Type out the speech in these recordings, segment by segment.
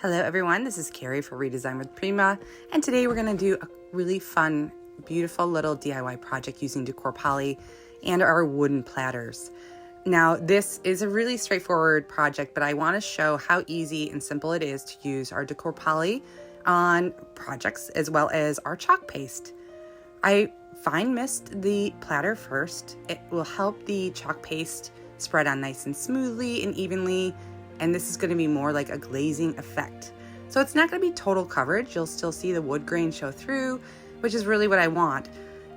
Hello everyone, this is Carrie for Redesign with Prima, and today we're going to do a really fun, beautiful little DIY project using Decor Poly and our wooden platters. Now this is a really straightforward project, but I want to show how easy and simple it is to use our Decor Poly on projects as well as our chalk paste. I fine mist the platter first. It will help the chalk paste spread on nice and smoothly and evenly, and this is going to be more like a glazing effect. So it's not going to be total coverage. You'll still see the wood grain show through, which is really what I want.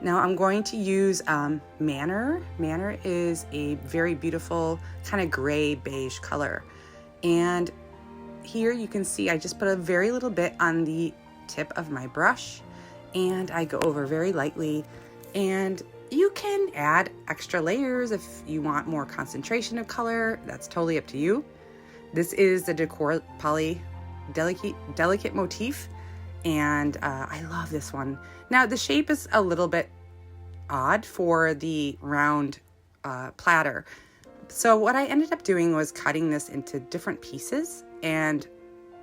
Now I'm going to use Manor. Manor is a very beautiful kind of gray beige color. And here you can see I just put a very little bit on the tip of my brush, and I go over very lightly. And you can add extra layers if you want more concentration of color. That's totally up to you. This is the Decor Poly Delicate Motif, and I love this one. Now the shape is a little bit odd for the round platter. So what I ended up doing was cutting this into different pieces and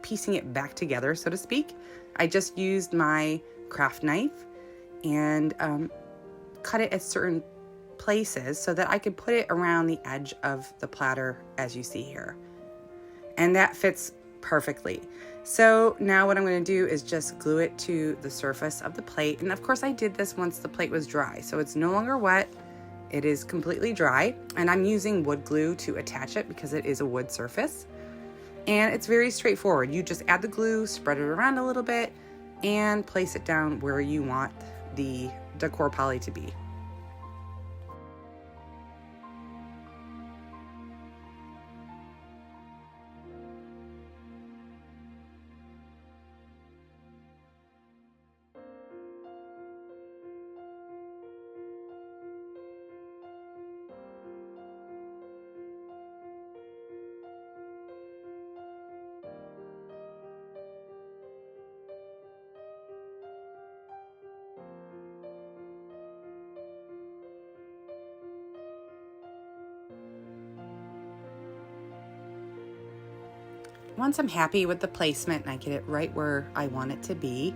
piecing it back together, so to speak. I just used my craft knife and cut it at certain places so that I could put it around the edge of the platter, as you see here. And that fits perfectly. So now what I'm going to do is just glue it to the surface of the plate. And of course I did this once the plate was dry, so it's no longer wet. It is completely dry, and I'm using wood glue to attach it because it is a wood surface. And it's very straightforward. You just add the glue, spread it around a little bit, and place it down where you want the Decor Poly to be. Once I'm happy with the placement and I get it right where I want it to be,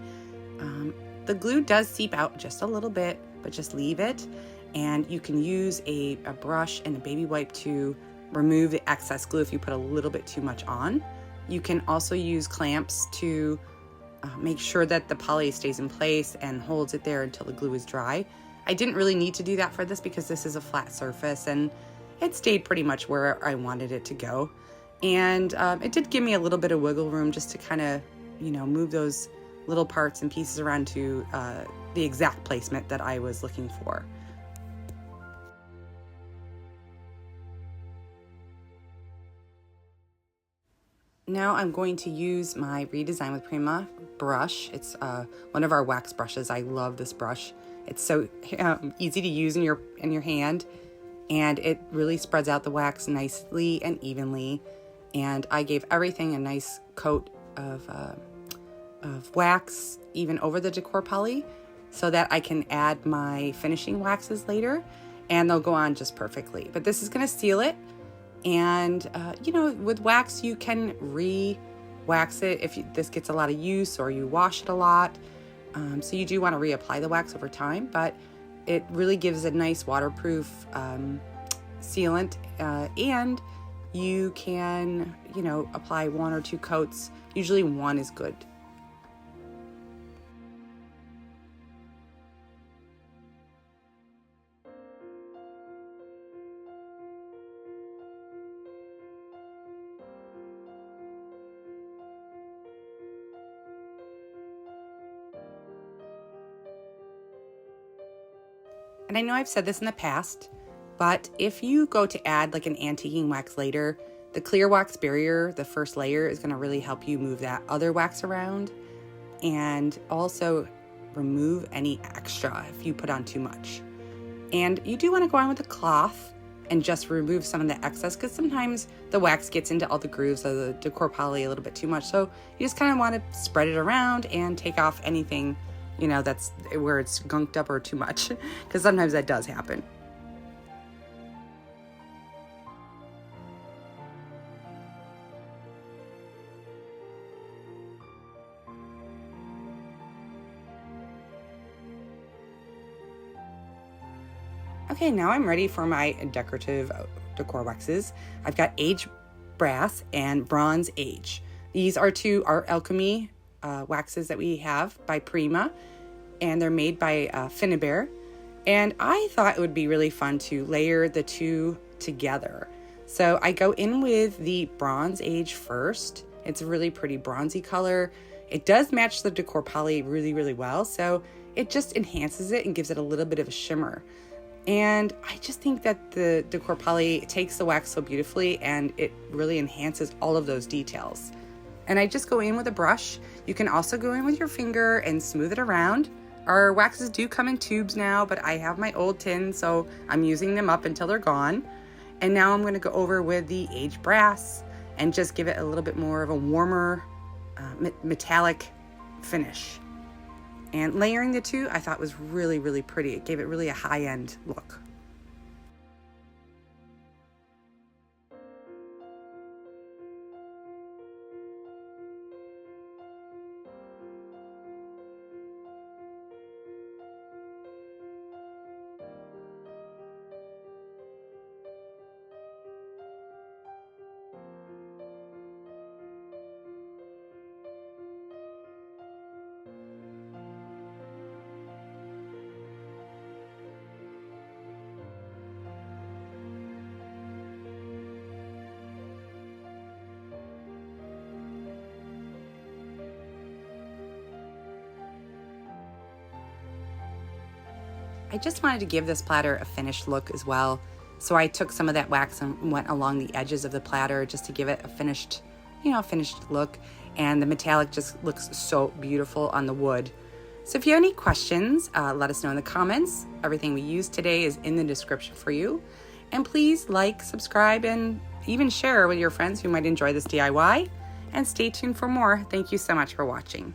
the glue does seep out just a little bit, but just leave it. And you can use a brush and a baby wipe to remove the excess glue if you put a little bit too much on. You can also use clamps to make sure that the poly stays in place and holds it there until the glue is dry. I didn't really need to do that for this because this is a flat surface and it stayed pretty much where I wanted it to go. And it did give me a little bit of wiggle room just to kind of, move those little parts and pieces around to the exact placement that I was looking for. Now I'm going to use my Redesign with Prima brush. It's one of our wax brushes. I love this brush. It's so easy to use in your hand, and it really spreads out the wax nicely and evenly. And I gave everything a nice coat of wax even over the Decor Poly so that I can add my finishing waxes later, and they'll go on just perfectly. But this is going to seal it, and with wax you can re-wax it if this gets a lot of use or you wash it a lot. So you do want to reapply the wax over time, but it really gives a nice waterproof sealant, and you can, apply one or two coats. Usually one is good. And I know I've said this in the past, but if you go to add like an antiquing wax later, the clear wax barrier, the first layer, is going to really help you move that other wax around and also remove any extra if you put on too much. And you do want to go on with a cloth and just remove some of the excess, because sometimes the wax gets into all the grooves of the Decor Poly a little bit too much. So you just kind of want to spread it around and take off anything, that's where it's gunked up or too much, because sometimes that does happen. Okay, now I'm ready for my decorative decor waxes. I've got aged brass and bronze age. These are two Alchemy waxes that we have by Prima, and they're made by Finnabair. And I thought it would be really fun to layer the two together. So I go in with the bronze age first. It's a really pretty bronzy color. It does match the Decor Poly really, really well. So it just enhances it and gives it a little bit of a shimmer. And I just think that the Decor Poly takes the wax so beautifully, and it really enhances all of those details. And I just go in with a brush. You can also go in with your finger and smooth it around. Our waxes do come in tubes now, but I have my old tins, so I'm using them up until they're gone. And now I'm gonna go over with the aged brass and just give it a little bit more of a warmer metallic finish. And layering the two, I thought was really, really pretty. It gave it really a high-end look. I just wanted to give this platter a finished look as well. So I took some of that wax and went along the edges of the platter just to give it a finished, finished look. And the metallic just looks so beautiful on the wood. So if you have any questions, let us know in the comments. Everything we used today is in the description for you. And please like, subscribe, and even share with your friends who might enjoy this DIY. And stay tuned for more. Thank you so much for watching.